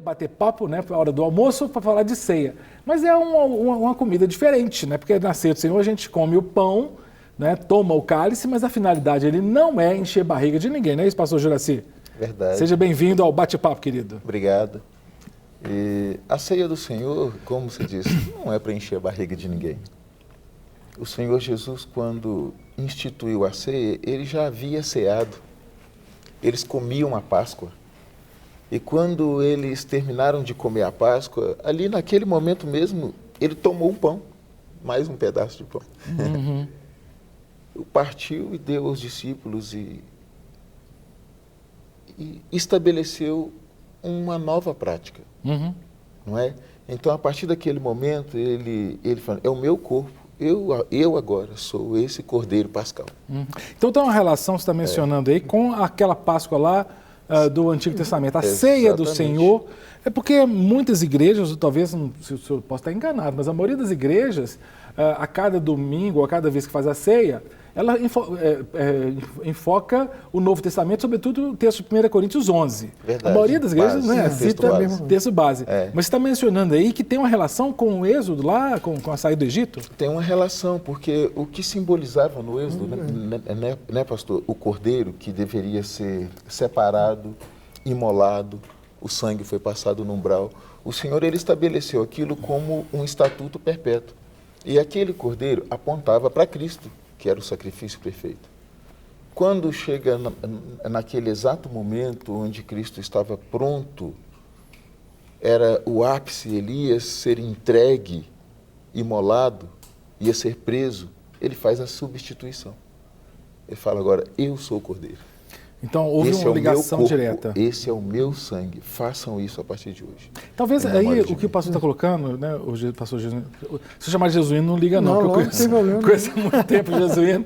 Bater papo, né, a hora do almoço para falar de ceia. Mas é uma comida diferente, né? Porque na ceia do Senhor a gente come o pão, né, toma o cálice, mas a finalidade ele não é encher barriga de ninguém, não é isso, pastor Juraci? Verdade. Seja bem-vindo ao bate-papo, querido. Obrigado. E a ceia do Senhor, como você disse, não é para encher a barriga de ninguém. O Senhor Jesus, quando instituiu a ceia, ele já havia ceado. Eles comiam a Páscoa. E quando eles terminaram de comer a Páscoa, ali naquele momento mesmo, ele tomou um pão, mais um pedaço de pão. Uhum. Partiu e deu aos discípulos e estabeleceu uma nova prática, não é? Então, a partir daquele momento, ele falou, é o meu corpo, eu agora sou esse Cordeiro Pascal. Então, tem uma relação, você está mencionando aí, com aquela Páscoa lá do Antigo Testamento, a ceia do Senhor. É porque muitas igrejas, talvez, se o senhor possa estar enganado, mas a maioria das igrejas, a cada domingo, a cada vez que faz a ceia, ela enfoca o Novo Testamento, sobretudo o texto de 1 Coríntios 11. Verdade. A maioria das igrejas cita mesmo texto base. Mas você está mencionando aí que tem uma relação com o êxodo lá, com a saída do Egito? Tem uma relação, porque o que simbolizava no êxodo, né, pastor? O cordeiro que deveria ser separado, imolado, o sangue foi passado no umbral. O Senhor, ele estabeleceu aquilo como um estatuto perpétuo. E aquele cordeiro apontava para Cristo, que era o sacrifício perfeito. Quando chega naquele exato momento onde Cristo estava pronto, era o ápice, ele ia ser entregue, imolado, ia ser preso, ele faz a substituição. Ele fala agora, eu sou o cordeiro. Então, houve uma ligação direta. Esse é o meu sangue. Façam isso a partir de hoje. Talvez aí o que o pastor está colocando, né, o pastor Jesuíno, se eu chamar de Jesuíno, não liga não, porque eu conheço há muito tempo o Jesuíno.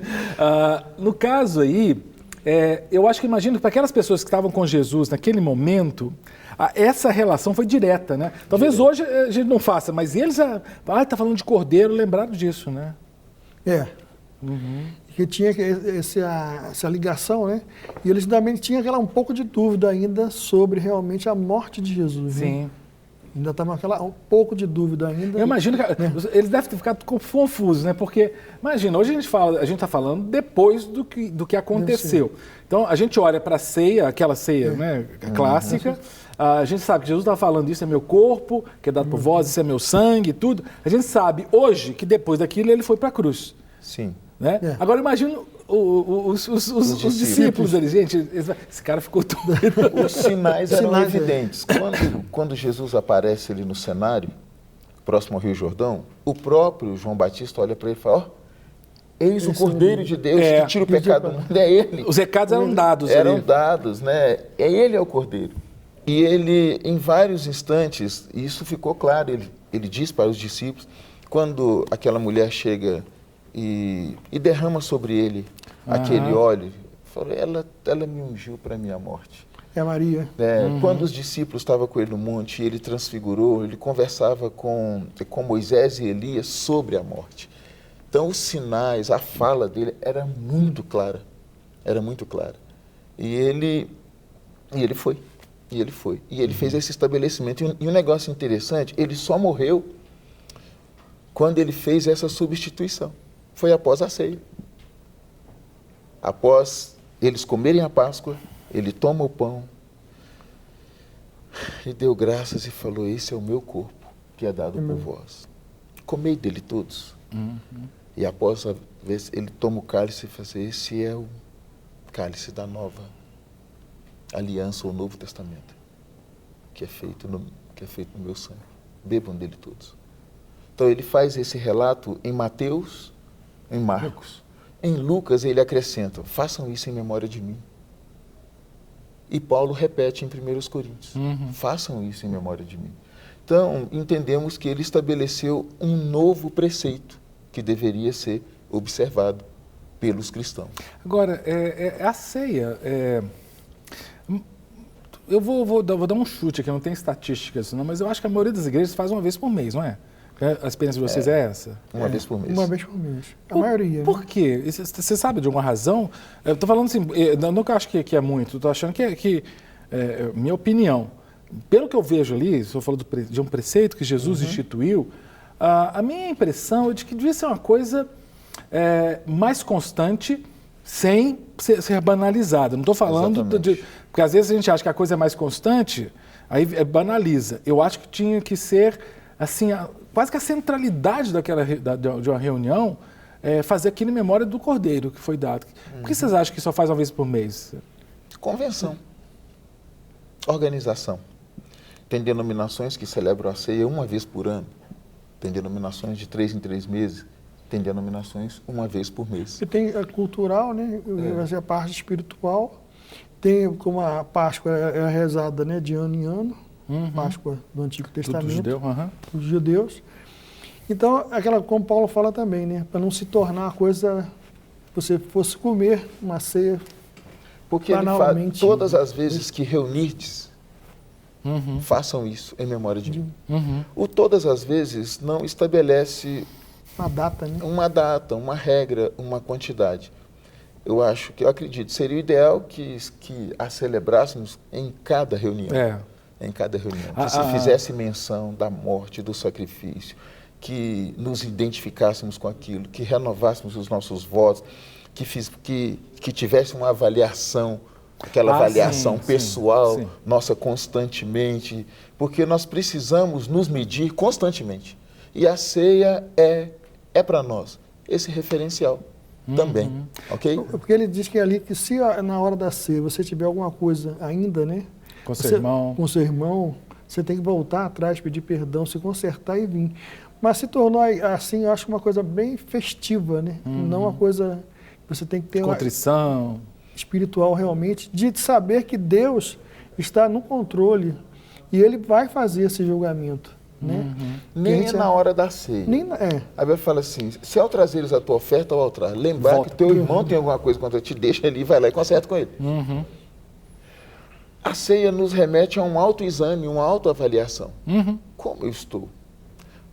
No caso aí, eu acho que imagino que para aquelas pessoas que estavam com Jesus naquele momento, essa relação foi direta, né? Talvez hoje a gente não faça, mas eles, está falando de cordeiro, lembraram disso, né? Que tinha essa ligação, né? E eles também tinham um pouco de dúvida ainda sobre realmente a morte de Jesus. Sim. Né? Ainda estava um pouco de dúvida ainda. Eu imagino que eles devem ter ficado confusos, né? Porque, imagina, hoje a gente está falando depois do que aconteceu. Então, a gente olha para a ceia, aquela ceia né, clássica, a gente sabe que Jesus está falando, isso é meu corpo, que é dado por vós, isso é meu sangue, tudo. A gente sabe hoje que depois daquilo ele foi para a cruz. Sim. Né? Agora imagina os discípulos dele, gente, esse cara ficou doido. Os sinais eram evidentes. Quando Jesus aparece ali no cenário, próximo ao Rio Jordão, o próprio João Batista olha para ele e fala, eis o Cordeiro de Deus que tira o pecado do mundo, é ele. Os recados eram dados. Eram dados, né? Ele é o Cordeiro. E ele, em vários instantes, isso ficou claro, ele diz para os discípulos, quando aquela mulher chega e derrama sobre ele aquele óleo, falou, ela me ungiu para a minha morte. É Maria. Quando os discípulos estavam com ele no monte, ele transfigurou, ele conversava com Moisés e Elias sobre a morte. Então, os sinais, a fala dele era muito clara. Era muito clara. E ele foi. E ele fez esse estabelecimento. E um negócio interessante, ele só morreu quando ele fez essa substituição. Foi após a ceia. Após eles comerem a Páscoa, ele toma o pão e deu graças e falou, esse é o meu corpo que é dado por vós. Comei dele todos. E após a vez, ele toma o cálice e fala assim, esse é o cálice da nova aliança, o Novo Testamento, que é feito no meu sangue. Bebam dele todos. Então ele faz esse relato em Mateus, em Marcos. Em Lucas ele acrescenta, façam isso em memória de mim. E Paulo repete em 1 Coríntios, façam isso em memória de mim. Então entendemos que ele estabeleceu um novo preceito que deveria ser observado pelos cristãos. Agora, a ceia, eu vou dar um chute aqui, não tem estatísticas, não, mas eu acho que a maioria das igrejas faz uma vez por mês, não é? A experiência de vocês é essa? Uma vez por mês. Uma vez por mês. A maioria. Por quê? Você sabe de alguma razão? Eu estou falando assim, não que eu acho que é muito, estou achando que minha opinião, pelo que eu vejo ali, o senhor falou de um preceito que Jesus instituiu, a minha impressão é de que devia ser uma coisa mais constante, sem ser banalizada. Não estou falando porque às vezes a gente acha que a coisa é mais constante, aí banaliza. Eu acho que tinha que ser assim, quase que a centralidade de uma reunião, fazer aquilo em memória do Cordeiro que foi dado. Por que vocês acham que só faz uma vez por mês? Convenção. Organização. Tem denominações que celebram a ceia uma vez por ano. Tem denominações de 3 em 3 meses. Tem denominações uma vez por mês. E tem a cultural, né? Vai ser a parte espiritual. Tem como a Páscoa é rezada, né, de ano em ano. Páscoa do Antigo Testamento. Dos judeus. Então, como Paulo fala também, né? Para não se tornar coisa, você fosse comer uma ceia. Porque ele fala, todas as vezes que reunirdes, façam isso em memória de mim. O todas as vezes não estabelece uma data, né? Uma data, uma regra, uma quantidade. Eu acredito, seria o ideal que a celebrássemos em cada reunião. Em cada reunião. Que se fizesse menção da morte, do sacrifício, que nos identificássemos com aquilo, que renovássemos os nossos votos, que tivesse uma avaliação, aquela avaliação pessoal nossa constantemente, porque nós precisamos nos medir constantemente. E a ceia é para nós esse referencial também, ok? Porque ele diz que ali, que se na hora da ceia você tiver alguma coisa ainda, né? Com seu irmão, você tem que voltar atrás, pedir perdão, se consertar e vir. Mas se tornou assim, eu acho uma coisa bem festiva, né? Não uma coisa que você tem que ter contrição espiritual realmente, de saber que Deus está no controle e Ele vai fazer esse julgamento. Né? Nem na hora da ceia. A Bíblia fala assim, se ao trazeres a tua oferta ao altar, lembrar que teu irmão tem alguma coisa contra ti, deixa ele, vai lá e conserta com ele. A ceia nos remete a um autoexame, uma autoavaliação. Como eu estou?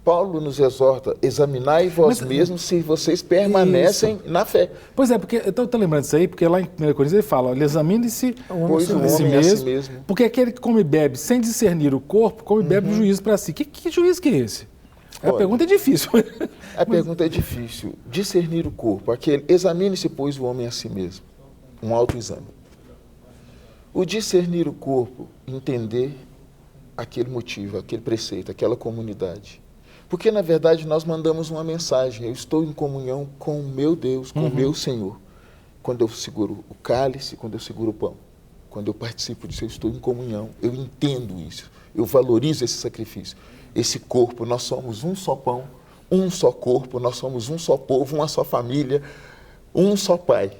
Paulo nos exorta, examinai vós mesmos se vocês permanecem na fé. Pois é, porque eu estou lembrando disso aí, porque lá em 1 Coríntios ele fala, examine-se pois o homem a si mesmo. Porque aquele que come e bebe sem discernir o corpo, come e bebe juízo para si. Que juízo que é esse? A pergunta é difícil. A pergunta é difícil. Discernir o corpo, examine-se, pois, o homem a si mesmo. Um autoexame. O discernir o corpo, entender aquele motivo, aquele preceito, aquela comunidade. Porque, na verdade, nós mandamos uma mensagem. Eu estou em comunhão com o meu Deus, com o meu Senhor. Quando eu seguro o cálice, quando eu seguro o pão. Quando eu participo disso, eu estou em comunhão. Eu entendo isso. Eu valorizo esse sacrifício. Esse corpo, nós somos um só pão, um só corpo, nós somos um só povo, uma só família, um só Pai.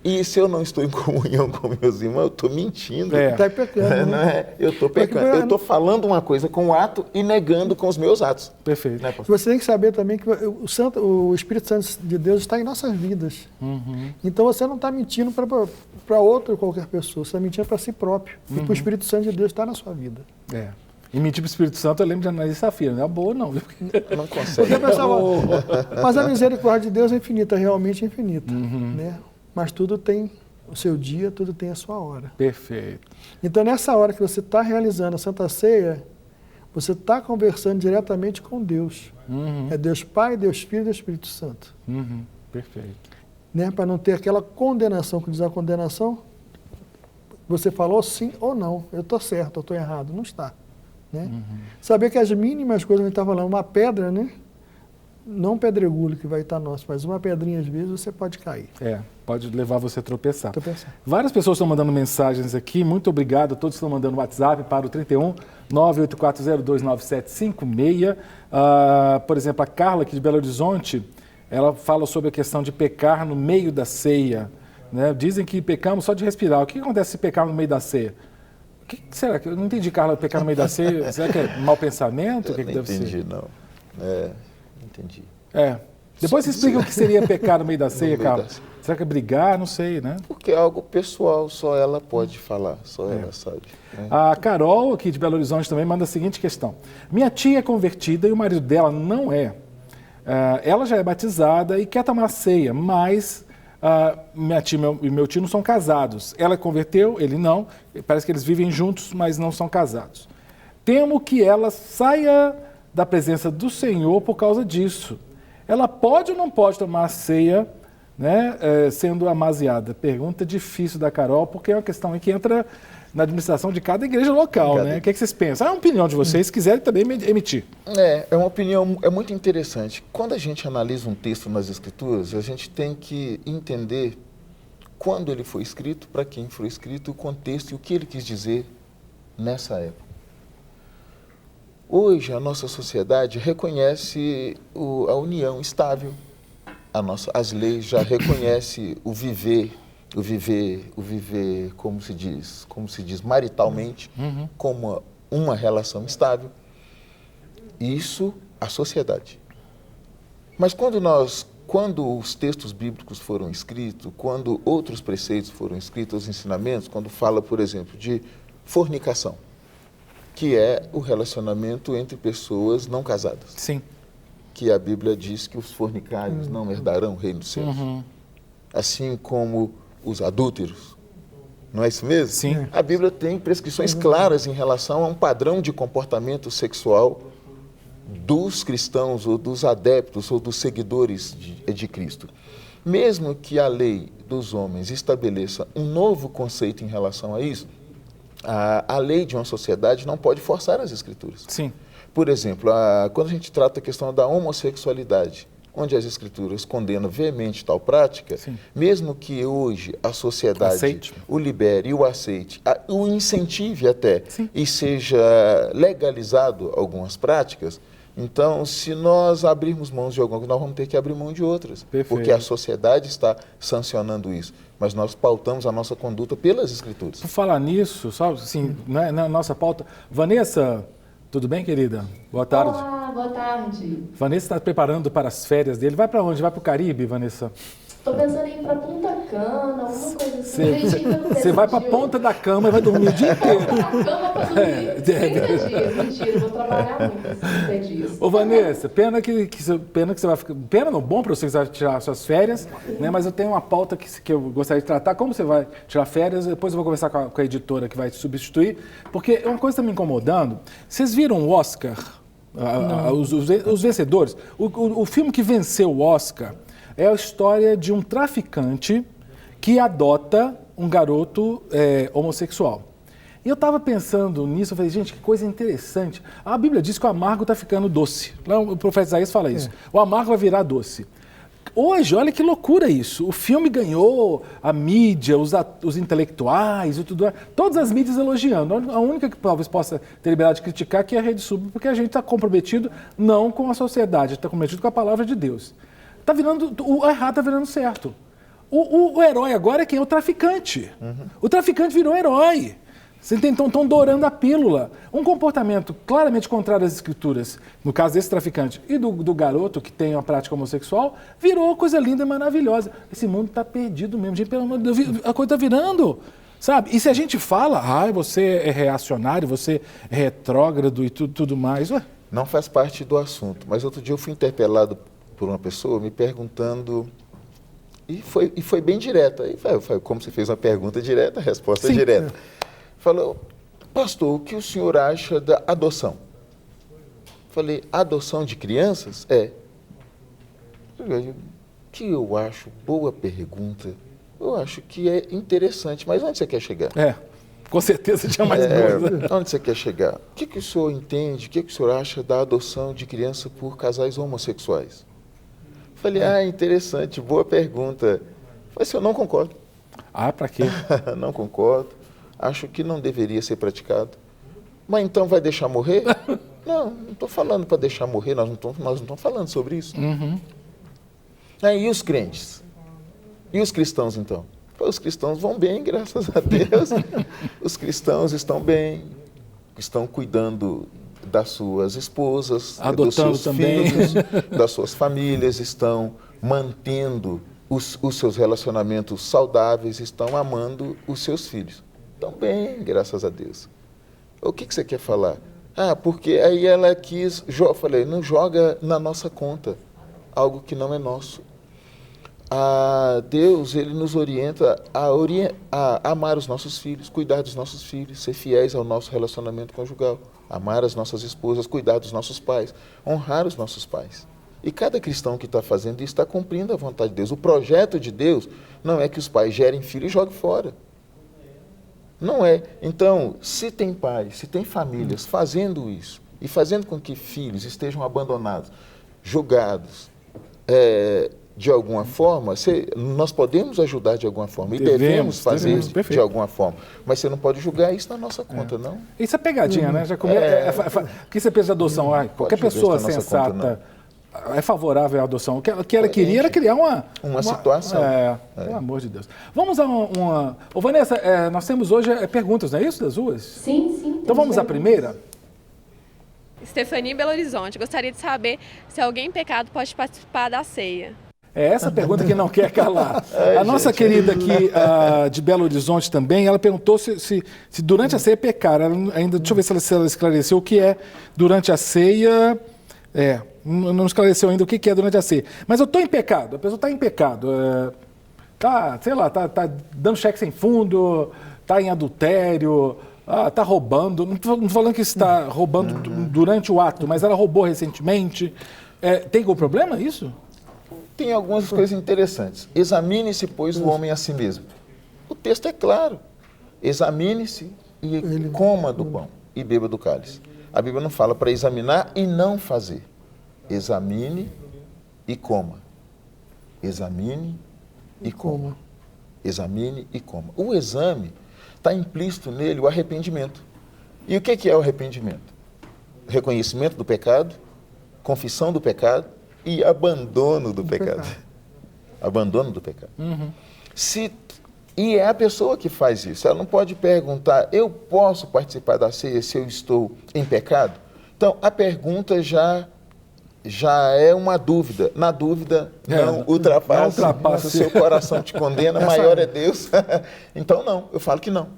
E se eu não estou em comunhão com meus irmãos, eu estou mentindo. Está pecando. Não é? Eu estou pecando. Eu estou falando uma coisa com o ato e negando com os meus atos. Perfeito. Né, você tem que saber também que o Espírito Santo de Deus está em nossas vidas. Então você não está mentindo para outra qualquer pessoa, você está mentindo para si próprio. Porque o Espírito Santo de Deus está na sua vida. E mentir para o Espírito Santo, eu lembro de Anaís Safira, não é boa não. Não consegue. Mas a misericórdia de Deus é infinita, realmente infinita. Né? Mas tudo tem o seu dia, tudo tem a sua hora. Perfeito. Então, nessa hora que você está realizando a Santa Ceia, você está conversando diretamente com Deus. É Deus Pai, Deus Filho e Deus Espírito Santo. Perfeito. Né? Para não ter aquela condenação, que diz a condenação, você falou sim ou não. Eu estou certo, eu estou errado. Não está. Né? Saber que as mínimas coisas, a gente está falando, uma pedra, né? Não um pedregulho que vai estar nosso, mas uma pedrinha às vezes você pode cair. Pode levar você a tropeçar. Várias pessoas estão mandando mensagens aqui, muito obrigado, todos estão mandando WhatsApp para o 31 984029756. Por exemplo, a Carla aqui de Belo Horizonte, ela fala sobre a questão de pecar no meio da ceia. Né? Dizem que pecamos só de respirar. O que acontece se pecar no meio da ceia? O que será? Eu não entendi, Carla, pecar no meio da ceia. Será que é mau pensamento? Eu não entendi, não. Entendi. Depois você explica o que seria pecar no meio da ceia, Carla. Será que é brigar? Não sei, né? Porque é algo pessoal, só ela pode falar, só ela sabe. Né? A Carol, aqui de Belo Horizonte, também manda a seguinte questão. Minha tia é convertida e o marido dela não é. Ela já é batizada e quer tomar ceia, mas minha tia e meu tio não são casados. Ela converteu, ele não. Parece que eles vivem juntos, mas não são casados. Temo que ela saia da presença do Senhor por causa disso. Ela pode ou não pode tomar a ceia, né, sendo amaziada? Pergunta difícil da Carol, porque é uma questão aí que entra na administração de cada igreja local, né? O que vocês pensam? É uma opinião de vocês, se quiserem também emitir. É uma opinião muito interessante. Quando a gente analisa um texto nas Escrituras, a gente tem que entender quando ele foi escrito, para quem foi escrito, o contexto e o que ele quis dizer nessa época. Hoje, a nossa sociedade reconhece a união estável. As leis já reconhecem o viver, como se diz maritalmente, como uma relação estável. Isso, a sociedade. Mas quando os textos bíblicos foram escritos, quando outros preceitos foram escritos, os ensinamentos, quando fala, por exemplo, de fornicação, que é o relacionamento entre pessoas não casadas. Sim. Que a Bíblia diz que os fornicários não herdarão o reino dos céus. Assim como os adúlteros. Não é isso mesmo? Sim. A Bíblia tem prescrições claras em relação a um padrão de comportamento sexual dos cristãos, ou dos adeptos, ou dos seguidores de Cristo. Mesmo que a lei dos homens estabeleça um novo conceito em relação a isso, a lei de uma sociedade não pode forçar as Escrituras. Sim. Por exemplo, quando a gente trata a questão da homossexualidade, onde as Escrituras condenam veemente tal prática, sim, mesmo que hoje a sociedade o libere e o aceite, o incentive até, sim, e seja legalizado algumas práticas, então, se nós abrirmos mãos de algumas, nós vamos ter que abrir mão de outras. Perfeito. Porque a sociedade está sancionando isso. Mas nós pautamos a nossa conduta pelas Escrituras. Por falar nisso, só assim, na nossa pauta, Vanessa, tudo bem, querida? Boa tarde. Olá, boa tarde. Vanessa está preparando para as férias dele. Vai para onde? Vai para o Caribe, Vanessa? Estou pensando em ir para Punta Cana, alguma coisa assim. Você vai para a ponta da cama e vai dormir o dia inteiro. Na cama para dormir 30 dias. Mentira, eu vou trabalhar muito esses 30 dias. Ô, Vanessa, pena que você vai ficar... Pena não, bom para você que vai tirar suas férias, né? Mas eu tenho uma pauta que eu gostaria de tratar. Como você vai tirar férias? Depois eu vou conversar com a editora que vai te substituir. Porque uma coisa está me incomodando. Vocês viram o Oscar? Os vencedores? O filme que venceu o Oscar é a história de um traficante que adota um garoto homossexual. E eu estava pensando nisso, eu falei, gente, que coisa interessante. A Bíblia diz que o amargo está ficando doce. O profeta Isaías fala isso. O amargo vai virar doce. Hoje, olha que loucura isso. O filme ganhou a mídia, os intelectuais e tudo mais. Todas as mídias elogiando. A única que talvez possa ter liberdade de criticar que é a Rede Sub, porque a gente está comprometido não com a sociedade, está comprometido com a palavra de Deus. Tá virando, o errado está virando certo. O herói agora é quem? O traficante. O traficante virou herói. Então estão dourando a pílula. Um comportamento claramente contrário às Escrituras, no caso desse traficante, e do garoto que tem uma prática homossexual, virou coisa linda e maravilhosa. Esse mundo está perdido mesmo. Gente, pelo amor de Deus, a coisa está virando. Sabe? E se a gente fala, você é reacionário, você é retrógrado e tudo mais... Ué. Não faz parte do assunto, mas outro dia eu fui interpelado por uma pessoa me perguntando, e foi bem direta, como você fez uma pergunta direta, a resposta é direta. Falou, pastor, o que o senhor acha da adoção? Falei, adoção de crianças? Que eu acho, boa pergunta, eu acho que é interessante, mas onde você quer chegar? Com certeza tinha mais coisa. Onde você quer chegar? O que o senhor entende, o que o senhor acha da adoção de criança por casais homossexuais? Falei, interessante, boa pergunta. Falei assim, eu não concordo. Para quê? Não concordo. Acho que não deveria ser praticado. Mas então vai deixar morrer? Não estou falando para deixar morrer, nós não estamos falando sobre isso. E os crentes? E os cristãos, então? Os cristãos vão bem, graças a Deus. Os cristãos estão bem, estão cuidando das suas esposas, dos seus filhos, das suas famílias, estão mantendo os seus relacionamentos saudáveis, estão amando os seus filhos. Estão bem, graças a Deus. O que você quer falar? Porque aí ela quis... Eu falei, não joga na nossa conta algo que não é nosso. Deus, ele nos orienta a amar os nossos filhos, cuidar dos nossos filhos, ser fiéis ao nosso relacionamento conjugal, amar as nossas esposas, cuidar dos nossos pais, honrar os nossos pais. E cada cristão que está fazendo isso está cumprindo a vontade de Deus. O projeto de Deus não é que os pais gerem filhos e joguem fora. Não é. Então, se tem pais, se tem famílias fazendo isso e fazendo com que filhos estejam abandonados, julgados, de alguma forma, nós podemos ajudar de alguma forma e devemos fazer isso de alguma forma. Mas você não pode julgar isso na nossa conta, não. Isso é pegadinha, né? O que você pensa de adoção? Qualquer pessoa sensata é favorável à adoção. O que ela queria era criar uma situação. Pelo amor de Deus. Vamos a uma... Ô, Vanessa, nós temos hoje perguntas, não é isso, das ruas? Sim. Então vamos à primeira? Stephanie, Belo Horizonte. Gostaria de saber se alguém em pecado pode participar da ceia. É essa pergunta que não quer calar. A nossa querida aqui de Belo Horizonte também, ela perguntou se durante a ceia pecar. Ainda, deixa eu ver se ela esclareceu o que é durante a ceia. Não esclareceu ainda o que é durante a ceia. Mas eu estou em pecado, a pessoa está em pecado. Tá dando cheque sem fundo, está em adultério, está roubando. Não estou falando que está roubando durante o ato, mas ela roubou recentemente. Tem algum problema isso? Tem algumas coisas interessantes. Examine-se, pois, o homem a si mesmo. O texto é claro. Examine-se e coma do pão e beba do cálice. A Bíblia não fala para examinar e não fazer. Examine e coma. Examine e coma. Examine e coma. O exame está implícito nele o arrependimento. E o que é o arrependimento? Reconhecimento do pecado, confissão do pecado e abandono do pecado. Abandono do pecado. E é a pessoa que faz isso. Ela não pode perguntar, eu posso participar da ceia se eu estou em pecado? Então, a pergunta já é uma dúvida. Na dúvida, não ultrapasse. Se o seu coração te condena, maior é Deus. Então, não. Eu falo que não.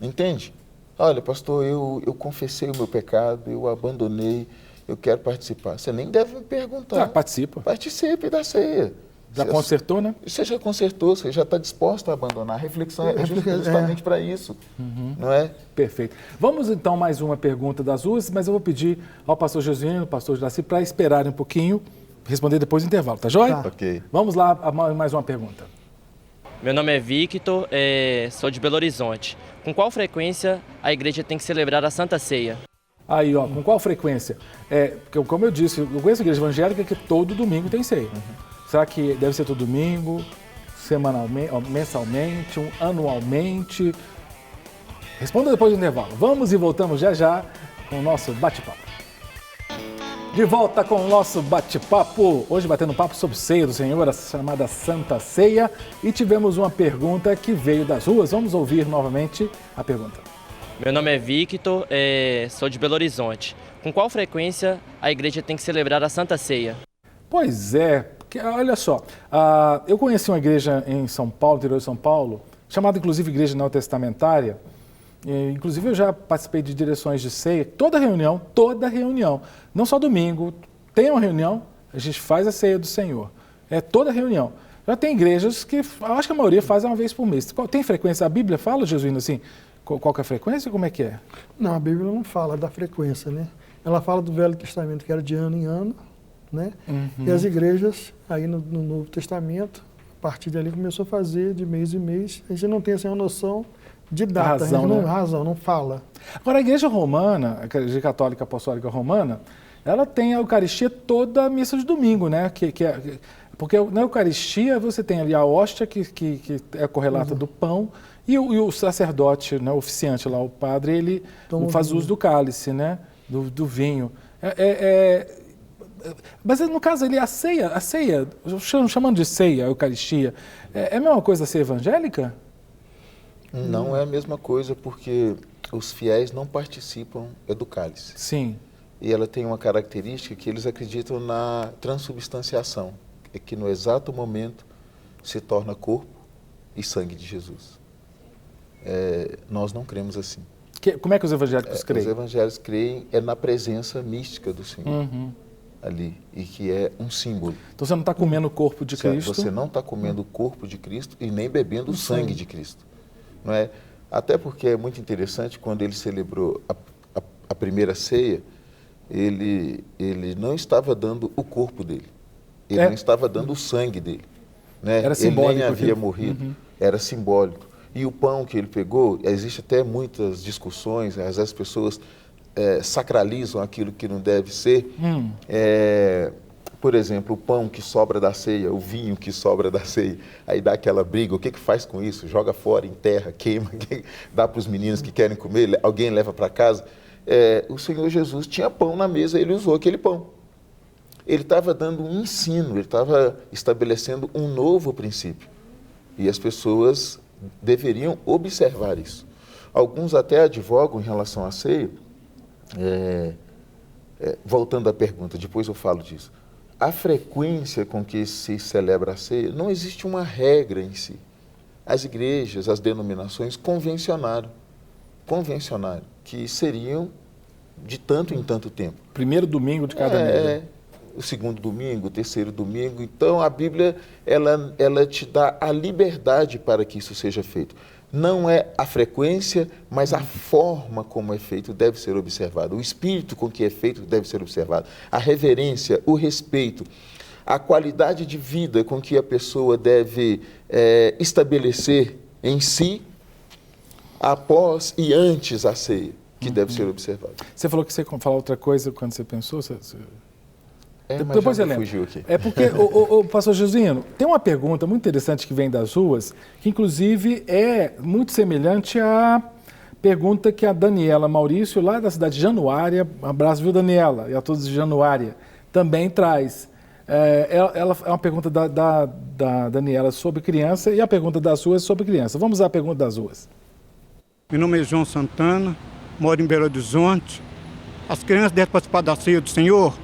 Entende? Olha, pastor, eu confessei o meu pecado, eu abandonei, eu quero participar. Você nem deve me perguntar. Participa. Participe da ceia. Já consertou, né? Você já consertou, você já está disposto a abandonar. A reflexão é justamente para isso, não é? Perfeito. Vamos então mais uma pergunta das ruas, mas eu vou pedir ao pastor Jesuíno, ao pastor Juraci, para esperarem um pouquinho, responder depois do intervalo, tá joia? Tá. Ok. Vamos lá, mais uma pergunta. Meu nome é Victor, sou de Belo Horizonte. Com qual frequência a igreja tem que celebrar a Santa Ceia? Aí, com qual frequência? Porque, como eu disse, eu conheço a igreja evangélica que todo domingo tem ceia. Será que deve ser todo domingo, semanalmente, mensalmente, anualmente? Responda depois do intervalo. Vamos e voltamos já com o nosso bate-papo. De volta com o nosso bate-papo. Hoje batendo papo sobre ceia do Senhor, a chamada Santa Ceia. E tivemos uma pergunta que veio das ruas. Vamos ouvir novamente a pergunta. Meu nome é Victor, sou de Belo Horizonte. Com qual frequência a igreja tem que celebrar a Santa Ceia? Pois é, porque, olha só, eu conheci uma igreja em São Paulo, interior de São Paulo, chamada inclusive Igreja Neotestamentária. Inclusive eu já participei de direções de ceia, toda reunião, não só domingo, tem uma reunião, a gente faz a ceia do Senhor, toda reunião. Já tem igrejas que, acho que a maioria faz uma vez por mês. Tem frequência? A Bíblia fala, Jesuíno, assim, qual que é a frequência? Como é que é? Não, a Bíblia não fala da frequência, né? Ela fala do Velho Testamento, que era de ano em ano, né? E as igrejas, aí no Novo Testamento, a partir dali começou a fazer de mês em mês. A gente não tem assim, uma noção de data, a gente não fala. Agora, a igreja romana, a igreja católica apostólica romana, ela tem a Eucaristia toda a missa de domingo, né? Porque na Eucaristia você tem ali a hóstia, que é correlata do pão, e o sacerdote, né, o oficiante lá, o padre, ele faz uso do cálice, né? Do vinho. Mas no caso ali, a ceia, chamando de ceia, a Eucaristia, é a mesma coisa a ceia evangélica? Não é a mesma coisa, porque os fiéis não participam do cálice. Sim. E ela tem uma característica que eles acreditam na transubstanciação, é que no exato momento se torna corpo e sangue de Jesus. Nós não cremos assim. Como é que os evangélicos creem? Os evangélicos creem na presença mística do Senhor. ali e que é um símbolo. Então você não está comendo o corpo de Cristo? Você não está comendo o corpo de Cristo e nem bebendo o sangue de Cristo. Não é? Até porque é muito interessante, quando ele celebrou a primeira ceia, ele não estava dando o corpo dele, ele não estava dando o sangue dele. Né? Era simbólico. Ele nem havia morrido, era simbólico. E o pão que ele pegou, existe até muitas discussões, às vezes as pessoas sacralizam aquilo que não deve ser. Por exemplo, o pão que sobra da ceia, o vinho que sobra da ceia, aí dá aquela briga, o que faz com isso? Joga fora, enterra, queima, dá para os meninos que querem comer, alguém leva para casa. O Senhor Jesus tinha pão na mesa, ele usou aquele pão. Ele estava dando um ensino, ele estava estabelecendo um novo princípio. E as pessoas deveriam observar isso. Alguns até advogam em relação à ceia, voltando à pergunta, depois eu falo disso. A frequência com que se celebra a ceia, não existe uma regra em si. As igrejas, as denominações convencionaram que seriam de tanto em tanto tempo. Primeiro domingo de cada mês. O segundo domingo, o terceiro domingo. Então, a Bíblia, ela te dá a liberdade para que isso seja feito. Não é a frequência, mas a forma como é feito deve ser observado. O espírito com que é feito deve ser observado. A reverência, o respeito, a qualidade de vida com que a pessoa deve estabelecer em si, após e antes a ceia, que deve ser observado. Você falou que você ia falar outra coisa quando você pensou? Mas depois já eu lembro. fugiu aqui. É porque, o pastor Josuino, tem uma pergunta muito interessante que vem das ruas, que inclusive é muito semelhante à pergunta que a Daniela Maurício, lá da cidade de Januária, um abraço, viu, Daniela, e a todos de Januária, também traz. Ela é uma pergunta da Daniela sobre criança e a pergunta das ruas sobre criança. Vamos à pergunta das ruas. Meu nome é João Santana, moro em Belo Horizonte. As crianças devem participar da ceia do Senhor?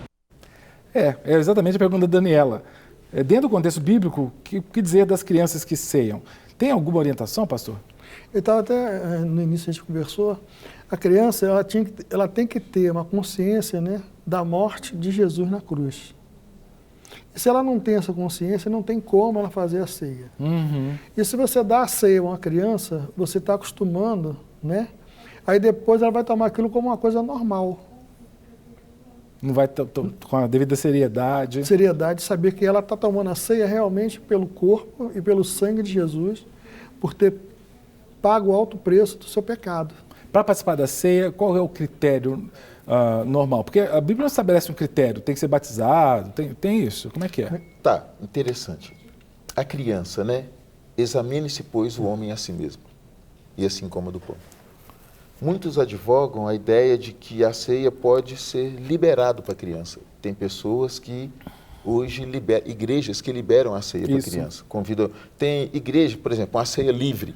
É exatamente a pergunta da Daniela. Dentro do contexto bíblico, o que dizer das crianças que ceiam? Tem alguma orientação, pastor? Eu estava até, no início a gente conversou, a criança ela tem que ter uma consciência, né, da morte de Jesus na cruz. E se ela não tem essa consciência, não tem como ela fazer a ceia. E se você dá a ceia a uma criança, você está acostumando, né? Aí depois ela vai tomar aquilo como uma coisa normal. Não vai com a devida seriedade. Seriedade, saber que ela está tomando a ceia realmente pelo corpo e pelo sangue de Jesus, por ter pago o alto preço do seu pecado. Para participar da ceia, qual é o critério normal? Porque a Bíblia não estabelece um critério, tem que ser batizado, tem isso? Como é que é? Tá, interessante. A criança, né? Examine-se, pois, o homem a si mesmo, e assim coma do pão. Muitos advogam a ideia de que a ceia pode ser liberado para a criança. Tem pessoas que hoje igrejas que liberam a ceia para a criança. Convidam. Tem igreja, por exemplo, uma ceia livre.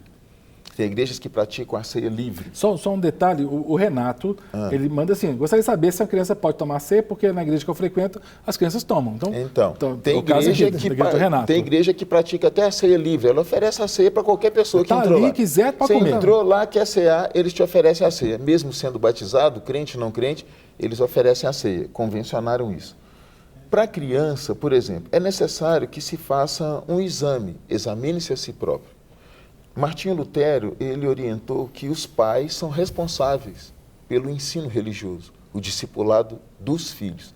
Tem igrejas que praticam a ceia livre. Só um detalhe, o Renato, ele manda assim, gostaria de saber se a criança pode tomar ceia, porque na igreja que eu frequento, as crianças tomam. Então tem igreja que pratica até a ceia livre, ela oferece a ceia para qualquer pessoa que entrou lá. Quiser, pode comer. Você entrou lá, quer cear, eles te oferecem a ceia. Mesmo sendo batizado, crente ou não crente, eles oferecem a ceia, convencionaram isso. Para a criança, por exemplo, é necessário que se faça um exame, examine-se a si próprio. Martinho Lutero, ele orientou que os pais são responsáveis pelo ensino religioso, o discipulado dos filhos.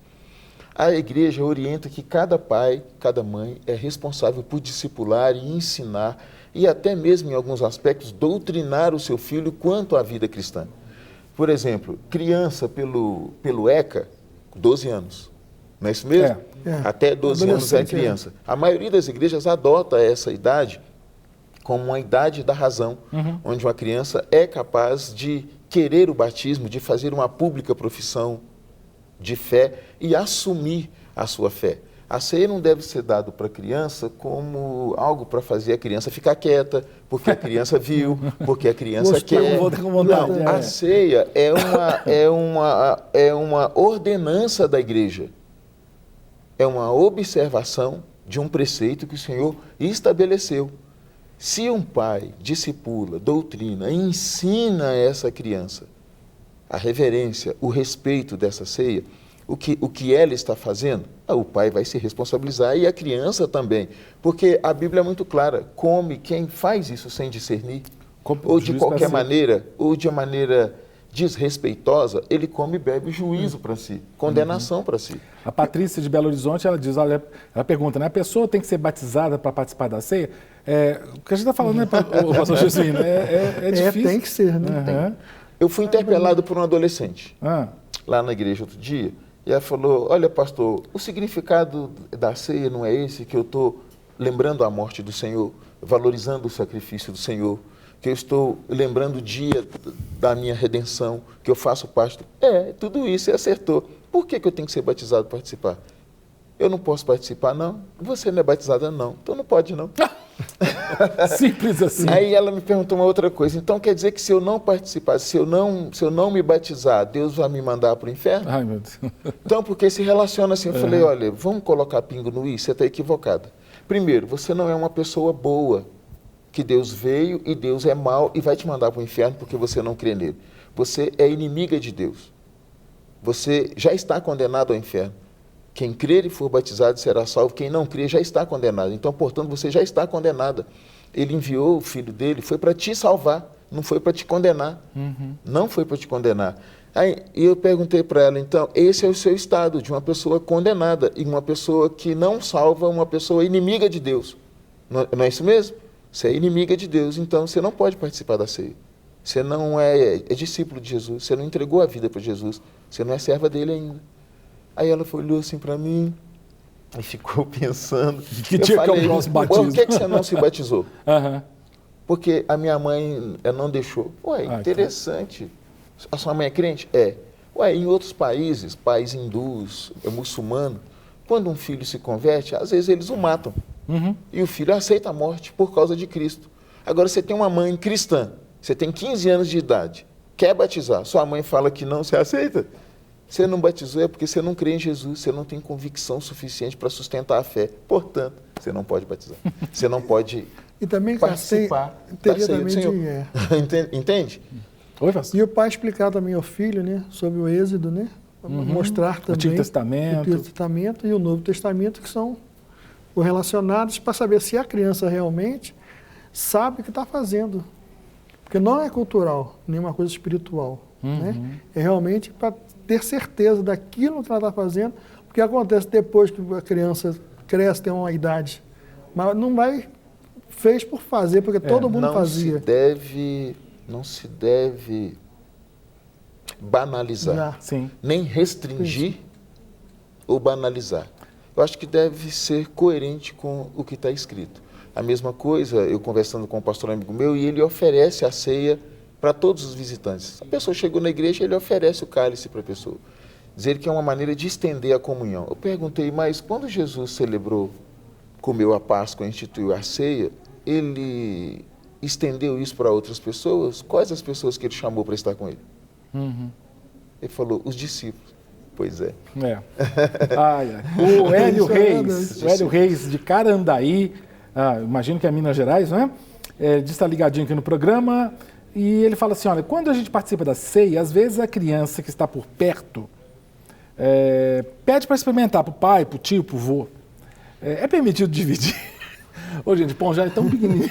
A igreja orienta que cada pai, cada mãe é responsável por discipular e ensinar e até mesmo, em alguns aspectos, doutrinar o seu filho quanto à vida cristã. Por exemplo, criança pelo ECA, 12 anos. Não é isso mesmo? Até 12 anos é criança. A maioria das igrejas adota essa idade como uma idade da razão, onde uma criança é capaz de querer o batismo, de fazer uma pública profissão de fé e assumir a sua fé. A ceia não deve ser dado para a criança como algo para fazer a criança ficar quieta, porque a criança viu, porque a criança quer. Não, a ceia é uma ordenança da igreja. É uma observação de um preceito que o Senhor estabeleceu. Se um pai discipula, doutrina, ensina essa criança a reverência, o respeito dessa ceia, o que ela está fazendo, o pai vai se responsabilizar e a criança também. Porque a Bíblia é muito clara, come quem faz isso sem discernir, ou de qualquer maneira, ou de maneira desrespeitosa, ele come e bebe juízo para si, condenação para si. A Patrícia de Belo Horizonte, ela diz, olha, ela pergunta, né, a pessoa tem que ser batizada para participar da ceia? O que a gente está falando, né, pastor Jesuíno, é difícil. Tem que ser, né? Eu fui interpelado por um adolescente, lá na igreja outro dia, e ela falou, olha, pastor, o significado da ceia não é esse, que eu estou lembrando a morte do Senhor, valorizando o sacrifício do Senhor, que eu estou lembrando o dia da minha redenção, que eu faço parte tudo isso, você acertou. Por que eu tenho que ser batizado para participar? Eu não posso participar, não? Você não é batizada, não. Então não pode, não. Simples assim. Aí ela me perguntou uma outra coisa. Então quer dizer que se eu não participar, se eu não me batizar, Deus vai me mandar para o inferno? Ai, meu Deus. Então, porque se relaciona assim, eu falei, olha, vamos colocar pingo no i, você está equivocada. Primeiro, você não é uma pessoa boa, que Deus veio e Deus é mau e vai te mandar para o inferno porque você não crê nele. Você é inimiga de Deus. Você já está condenado ao inferno. Quem crer e for batizado será salvo, quem não crer já está condenado. Então, portanto, você já está condenada. Ele enviou o filho dele, foi para te salvar, não foi para te condenar. Não foi para te condenar. Aí eu perguntei para ela, então, esse é o seu estado de uma pessoa condenada e uma pessoa que não salva, uma pessoa inimiga de Deus. Não é isso mesmo? Você é inimiga de Deus, então você não pode participar da ceia. Você não é discípulo de Jesus, você não entregou a vida para Jesus, você não é serva dele ainda. Aí ela olhou assim para mim e ficou pensando. Que dia que é o próximo batismo? Por que você não se batizou? Porque a minha mãe não deixou. Ué, interessante. A sua mãe é crente? É. Ué, em outros países, hindus, muçulmanos, quando um filho se converte, às vezes eles o matam. E o filho aceita a morte por causa de Cristo. Agora, você tem uma mãe cristã, você tem 15 anos de idade, quer batizar, sua mãe fala que não, você aceita? Você não batizou é porque você não crê em Jesus, você não tem convicção suficiente para sustentar a fé. Portanto, você não pode batizar. Você não pode e também, participar da ceia do Senhor. Entende? Oi, pastor. E o pai explicar também ao filho, né, sobre o Êxodo, né? Mostrar também o Antigo Testamento. O Antigo Testamento e o Novo Testamento, que são correlacionados, para saber se a criança realmente sabe o que está fazendo. Porque não é cultural, nem uma coisa espiritual. Né? É realmente para ter certeza daquilo que ela está fazendo, porque acontece depois que a criança cresce, tem uma idade, mas não vai, fez por fazer, porque todo mundo fazia. Não se deve banalizar, nem restringir ou banalizar. Eu acho que deve ser coerente com o que está escrito. A mesma coisa, eu conversando com um pastor amigo meu, e ele oferece a ceia para todos os visitantes. A pessoa chegou na igreja, ele oferece o cálice para a pessoa. Dizer que é uma maneira de estender a comunhão. Eu perguntei, mas quando Jesus comeu a Páscoa, instituiu a ceia, ele estendeu isso para outras pessoas? Quais as pessoas que ele chamou para estar com ele? Ele falou, os discípulos. Pois é. O Hélio Reis, de Carandaí, imagino que é Minas Gerais, não é? Está ligadinho aqui no programa. E ele fala assim, olha, quando a gente participa da ceia, às vezes a criança que está por perto pede para experimentar, para o pai, para o tio, para o vô. É permitido dividir? Ô, gente, pão já é tão pequenininho.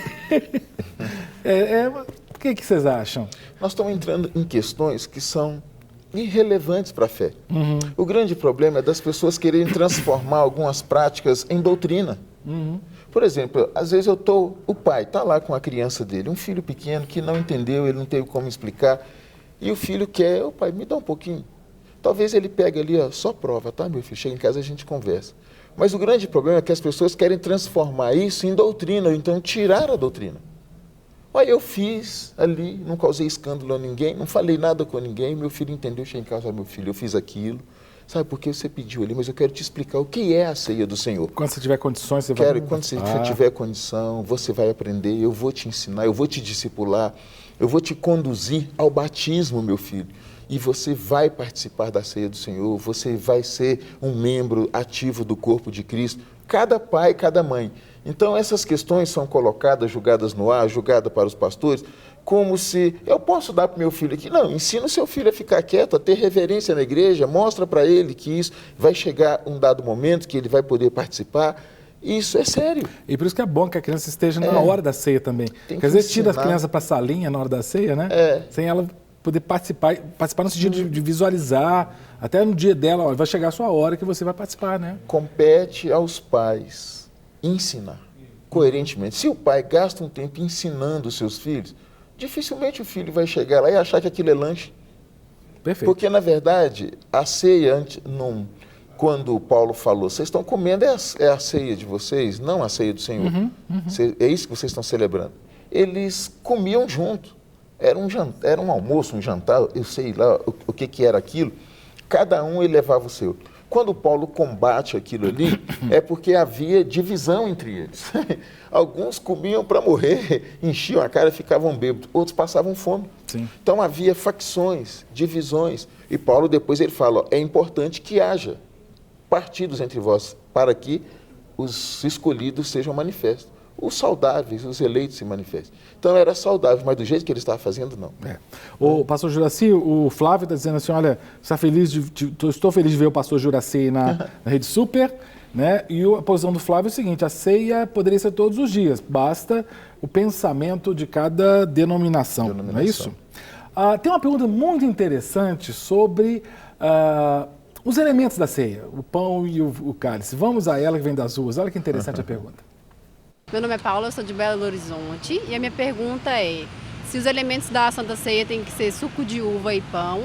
O que vocês acham? Nós estamos entrando em questões que são irrelevantes para a fé. O grande problema é das pessoas quererem transformar algumas práticas em doutrina. Por exemplo, às vezes o pai está lá com a criança dele, um filho pequeno que não entendeu, ele não teve como explicar, e o filho quer, o pai, me dá um pouquinho. Talvez ele pegue ali, só prova, tá, meu filho? Chega em casa, a gente conversa. Mas o grande problema é que as pessoas querem transformar isso em doutrina, ou então tirar a doutrina. Olha, eu fiz ali, não causei escândalo a ninguém, não falei nada com ninguém, meu filho entendeu, cheguei em casa, meu filho, eu fiz aquilo. Sabe por que você pediu ali? Mas eu quero te explicar o que é a ceia do Senhor. Quando você tiver condições, você vai... Quando você tiver condição, você vai aprender, eu vou te ensinar, eu vou te discipular, eu vou te conduzir ao batismo, meu filho. E você vai participar da ceia do Senhor, você vai ser um membro ativo do corpo de Cristo. Cada pai, cada mãe. Então, essas questões são colocadas, julgadas no ar, julgadas para os pastores, como se eu posso dar para o meu filho aqui. Não, ensina o seu filho a ficar quieto, a ter reverência na igreja, mostra para ele que isso vai chegar um dado momento que ele vai poder participar. Isso é sério. E por isso que é bom que a criança esteja na hora da ceia também. Porque às vezes tira a criança para a salinha na hora da ceia, né? Sem ela poder participar no sentido de visualizar, até no dia dela, ó, vai chegar a sua hora que você vai participar, né? Compete aos pais ensinar coerentemente. Se o pai gasta um tempo ensinando os seus filhos, dificilmente o filho vai chegar lá e achar que aquilo é lanche. Perfeito. Porque, na verdade, a ceia, quando Paulo falou, vocês estão comendo, é a ceia de vocês, não a ceia do Senhor. É isso que vocês estão celebrando. Eles comiam junto. Era um almoço, um jantar, eu sei lá o que era aquilo. Cada um ele levava o seu. Quando Paulo combate aquilo ali, é porque havia divisão entre eles. Alguns comiam para morrer, enchiam a cara, ficavam bêbados. Outros passavam fome. Sim. Então havia facções, divisões. E Paulo depois ele fala, é importante que haja partidos entre vós, para que os escolhidos sejam manifestos. Os saudáveis, os eleitos se manifestem. Então era saudável, mas do jeito que ele estava fazendo, não. O pastor Juraci, o Flávio está dizendo assim, olha, estou feliz de ver o pastor Juraci na Rede Super, né? E a posição do Flávio é o seguinte, a ceia poderia ser todos os dias, basta o pensamento de cada denominação. Não é isso? Tem uma pergunta muito interessante sobre os elementos da ceia, o pão e o cálice. Vamos a ela que vem das ruas, olha que interessante a pergunta. Meu nome é Paula, eu sou de Belo Horizonte e a minha pergunta é se os elementos da Santa Ceia têm que ser suco de uva e pão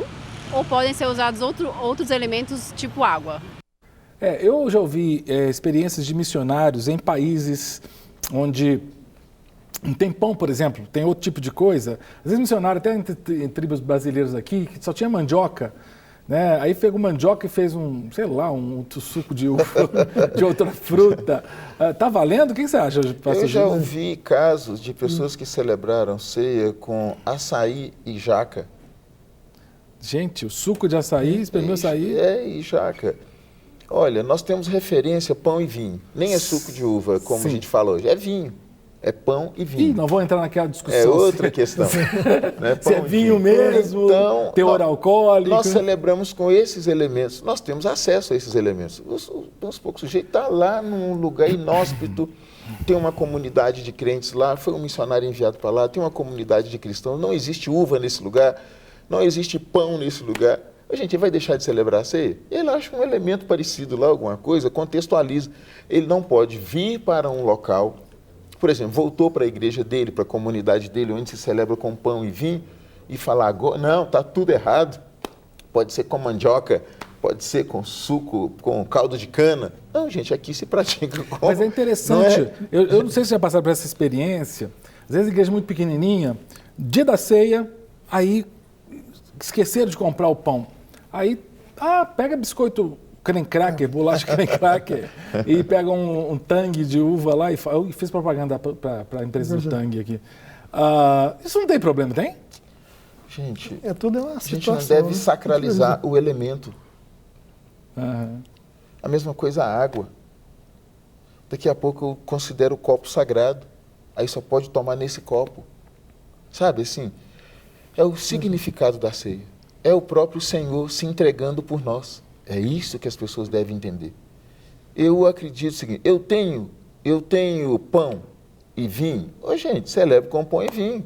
ou podem ser usados outros elementos tipo água? Eu já ouvi experiências de missionários em países onde não tem pão, por exemplo, tem outro tipo de coisa. Às vezes missionário, até em tribos brasileiras aqui, que só tinha mandioca. Né? Aí pegou mandioca e fez um suco de uva, de outra fruta. Tá valendo? O que você acha, pastor? Eu já ouvi casos de pessoas que celebraram ceia com açaí e jaca. Gente, o suco de açaí, espremeu açaí? E jaca. Olha, nós temos referência pão e vinho. Nem é suco de uva, como a gente fala hoje. É vinho. É pão e vinho. Não vou entrar naquela discussão. É outra questão. Né? Se é vinho mesmo, então, teor alcoólico. Nós celebramos com esses elementos. Nós temos acesso a esses elementos. Uns poucos sujeitos está lá num lugar inóspito, tem uma comunidade de crentes lá, foi um missionário enviado para lá, tem uma comunidade de cristãos, não existe uva nesse lugar, não existe pão nesse lugar. A gente vai deixar de celebrar a ceia? Ele acha um elemento parecido lá, alguma coisa, contextualiza. Ele não pode vir para um local... Por exemplo, voltou para a igreja dele, para a comunidade dele, onde se celebra com pão e vinho, e falar, não, está tudo errado. Pode ser com mandioca, pode ser com suco, com caldo de cana. Não, gente, aqui se pratica com... Mas é interessante, não é? Eu não sei se já passaram por essa experiência, às vezes a igreja é muito pequenininha, dia da ceia, aí esqueceram de comprar o pão. Aí, pega biscoito... creme cracker, bolacha creme cracker, e pega um tangue de uva lá e eu fiz propaganda para a empresa do tangue aqui. Isso não tem problema, tem? Gente, tudo é uma a gente não deve sacralizar o elemento. Uhum. A mesma coisa a água. Daqui a pouco eu considero o copo sagrado, aí só pode tomar nesse copo. Sabe, assim, é o significado da ceia. É o próprio Senhor se entregando por nós. É isso que as pessoas devem entender. Eu acredito o seguinte, eu tenho pão e vinho. Gente, celebro com pão e vinho.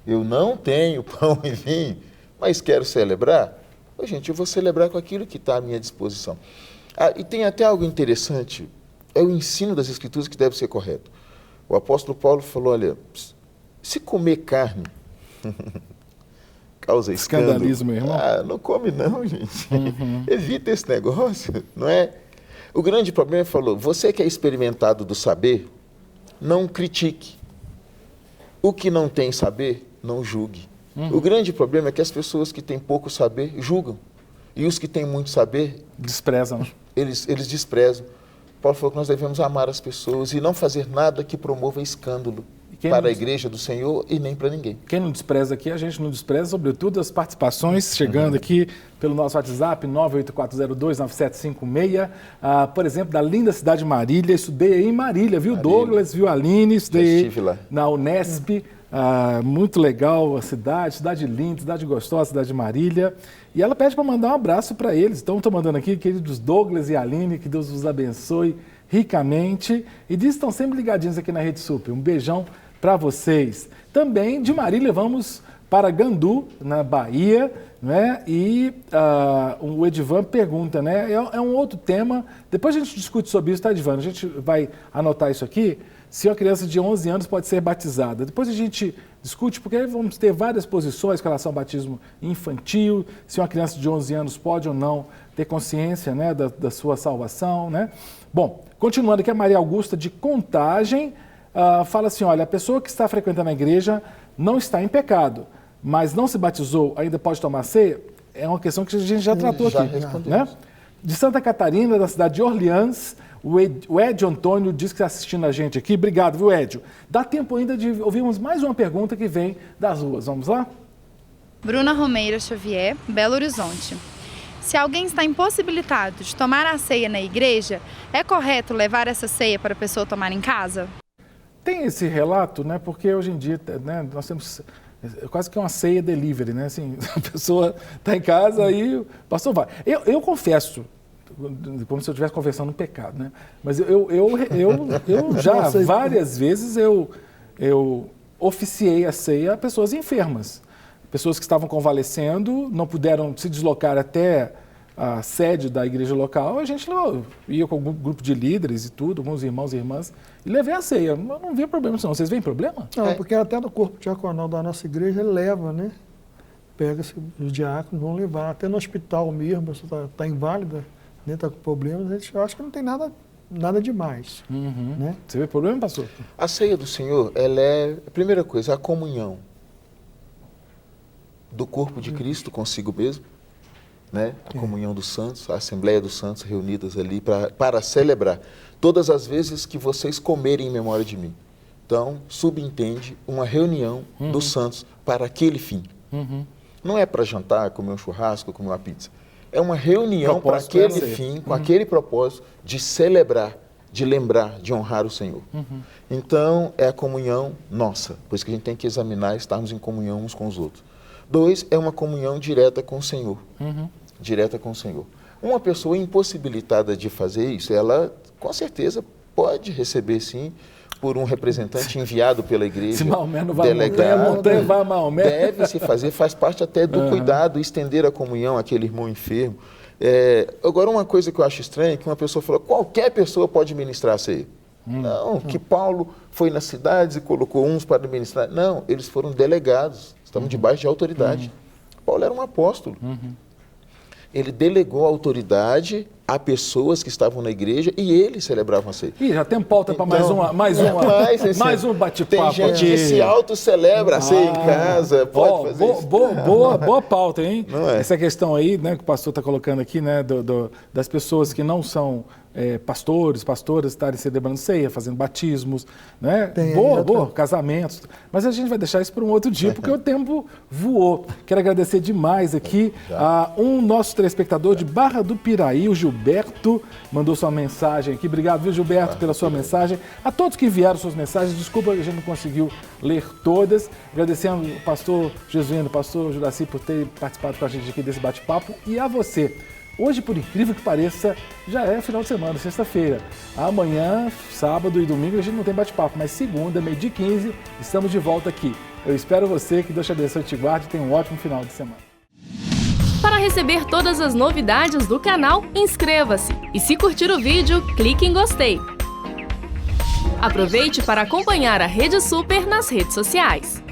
Eu não tenho pão e vinho, mas quero celebrar. Gente, eu vou celebrar com aquilo que está à minha disposição. E tem até algo interessante, é o ensino das Escrituras que deve ser correto. O apóstolo Paulo falou, olha, se comer carne... causa escandalismo, irmão. Não come não, gente. Evita esse negócio, não é? O grande problema, falou, você que é experimentado do saber, não critique. O que não tem saber, não julgue. O grande problema é que as pessoas que têm pouco saber julgam. E os que têm muito saber... desprezam. Eles desprezam. Paulo falou que nós devemos amar as pessoas e não fazer nada que promova escândalo para a igreja do Senhor e nem para ninguém. Quem não despreza aqui, a gente não despreza, sobretudo as participações chegando aqui pelo nosso WhatsApp, 984029756, por exemplo, da linda cidade de Marília. Estudei aí em Marília, viu, Douglas, viu, Aline, estudei na Unesp, muito legal a cidade linda, cidade gostosa, cidade de Marília. E ela pede para mandar um abraço para eles. Então, estou mandando aqui, queridos Douglas e Aline, que Deus os abençoe ricamente. E diz que estão sempre ligadinhos aqui na Rede Super. Um beijão para vocês. Também de Marília vamos para Gandu, na Bahia, né? E o Edivan pergunta, né? É um outro tema. Depois a gente discute sobre isso, tá, Edivan? A gente vai anotar isso aqui. Se uma criança de 11 anos pode ser batizada. Depois a gente discute, porque aí vamos ter várias posições com relação ao batismo infantil, se uma criança de 11 anos pode ou não ter consciência, né, da sua salvação, né? Bom, continuando aqui, a Maria Augusta de Contagem fala assim, olha, a pessoa que está frequentando a igreja não está em pecado, mas não se batizou, ainda pode tomar ceia? É uma questão que a gente já tratou aqui, né? De Santa Catarina, da cidade de Orleans, o Edio Antônio diz que está assistindo a gente aqui. Obrigado, viu, Edio? Dá tempo ainda de ouvirmos mais uma pergunta que vem das ruas. Vamos lá? Bruna Romeira Xavier, Belo Horizonte. Se alguém está impossibilitado de tomar a ceia na igreja, é correto levar essa ceia para a pessoa tomar em casa? Tem esse relato, né? Porque hoje em dia, né, nós temos quase que uma ceia delivery, né? Assim, a pessoa está em casa e o pastor vai. Eu confesso, como se eu estivesse confessando um pecado, né? Mas eu já várias vezes eu oficiei a ceia a pessoas enfermas, pessoas que estavam convalescendo, não puderam se deslocar até a sede da igreja local. A gente ia com algum grupo de líderes e tudo, alguns irmãos e irmãs, e levei a ceia. Não via problema, não. Vocês veem problema? Não, porque até no corpo diaconal da nossa igreja ele leva, né? Pega-se, os diáconos vão levar, até no hospital mesmo, a pessoa está inválida, está com problemas, a gente acha que não tem nada demais. Né? Você vê problema, pastor? A ceia do Senhor, ela é, a primeira coisa, a comunhão do corpo de Cristo consigo mesmo, né? A comunhão dos santos, a Assembleia dos Santos reunidas ali para celebrar todas as vezes que vocês comerem em memória de mim. Então, subentende uma reunião dos santos para aquele fim. Não é para jantar, comer um churrasco, comer uma pizza. É uma reunião para aquele fim, com aquele propósito de celebrar, de lembrar, de honrar o Senhor. Então, é a comunhão nossa, por isso que a gente tem que examinar, estarmos em comunhão uns com os outros. 2, é uma comunhão direta com o Senhor. Direta com o Senhor. Uma pessoa impossibilitada de fazer isso, ela com certeza pode receber sim por um representante enviado pela igreja. Se Maomé não vai delegado, a montanha vai a Maomé. Deve se fazer, faz parte até do cuidado, estender a comunhão àquele irmão enfermo. Agora, uma coisa que eu acho estranha é que uma pessoa falou, qualquer pessoa pode ministrar a ceia. Não, que Paulo foi nas cidades e colocou uns para ministrar. Não, eles foram delegados, estavam debaixo de autoridade. Paulo era um apóstolo. Ele delegou a autoridade a pessoas que estavam na igreja e eles celebravam a ceia. Ih, já tem pauta para mais um bate-papo. Tem gente que se auto-celebra a ceia em casa, pode fazer isso. Boa pauta, hein? Não é? Essa questão aí, né, que o pastor está colocando aqui, né, das pessoas que não são pastores, pastoras estarem celebrando ceia, fazendo batismos, né? Boa, casamentos. Mas a gente vai deixar isso para um outro dia, porque o tempo voou. Quero agradecer demais aqui a nosso telespectador de Barra do Piraí, o Gilberto, mandou sua mensagem aqui. Obrigado, viu, Gilberto, pela sua mensagem. A todos que enviaram suas mensagens, desculpa que a gente não conseguiu ler todas. Agradecendo o pastor Jesuíno, o pastor Juraci por ter participado com a gente aqui desse bate-papo. E a você. Hoje, por incrível que pareça, já é final de semana, sexta-feira. Amanhã, sábado e domingo a gente não tem bate-papo, mas segunda, 12h15, estamos de volta aqui. Eu espero você, que Deus te abençoe e te guarde e tenha um ótimo final de semana. Para receber todas as novidades do canal, inscreva-se e se curtir o vídeo, clique em gostei. Aproveite para acompanhar a Rede Super nas redes sociais.